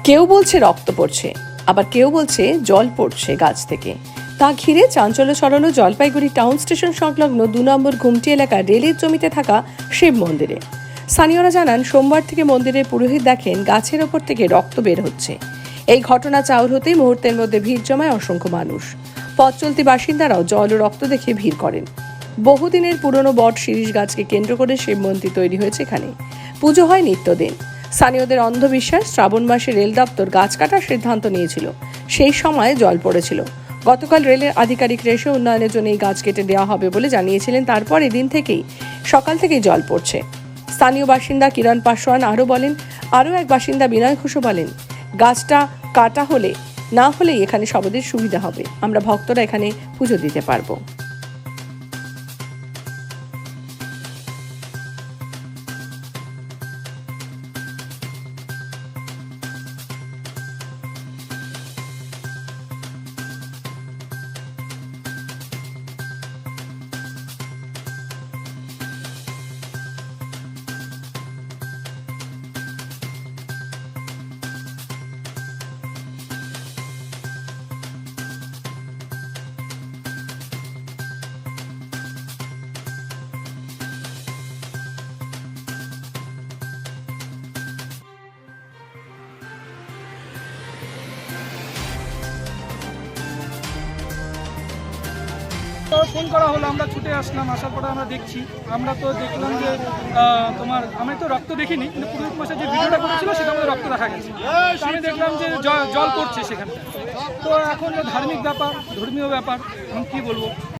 কেউ বলছে রক্ত পড়ছে, আবার কেউ বলছে জল পড়ছে গাছ থেকে। তা ঘিরে চাঞ্চল্য ছড়ালো জলপাইগুড়ি টাউন স্টেশন সংলগ্ন ২ নম্বর ঘুমটি এলাকার রেলের জমিতে থাকা শিব মন্দিরে। স্থানীয়রা জানান, সোমবার থেকে মন্দিরের পুরোহিত দেখেন গাছের ওপর থেকে রক্ত বের হচ্ছে। এই ঘটনা চাউর হতেই মুহূর্তের মধ্যে ভিড় জমায় অসংখ্য মানুষ। পথ চলতি বাসিন্দারাও জল ও রক্ত দেখে ভিড় করেন। বহুদিনের পুরনো বট শিরীষ গাছকে কেন্দ্র করে শিব মন্দির তৈরি হয়েছে এখানে। পুজো হয় নিত্যদিন। স্থানীয়দের অন্ধবিশ্বাস, শ্রাবণ মাসে রেল দপ্তর গাছ কাটার সিদ্ধান্ত নিয়েছিল, সেই সময় জল পড়েছিল। গতকাল রেলের আধিকারিকরা এসে উন্নয়নের জন্য এই গাছ কেটে দেওয়া হবে বলে জানিয়েছিলেন। তারপর এদিন থেকেই সকাল থেকেই জল পড়ছে। স্থানীয় বাসিন্দা কিরণ পাসওয়ান আরও এক বাসিন্দা বিনয় ঘোষও বলেন, গাছটা কাটা হলে না হলেই এখানে সবাদের সুবিধা হবে, আমরা ভক্তরা এখানে পুজো দিতে পারবো। তো ফোন করা হলো, আমরা ছুটে আসলাম। আসার পরে আমরা দেখছি, আমরা তো দেখলাম যে আমি তো রক্ত দেখিনি, কিন্তু পুরোহিত মাসে যে ভিডিওটা করেছিল সেটা আমাদের রক্ত দেখা গেছে। তো আমি দেখলাম যে জল পড়ছে সেখানটা। তো এখন ধার্মিক ব্যাপার, ধর্মীয় ব্যাপার, এখন কী বলবো।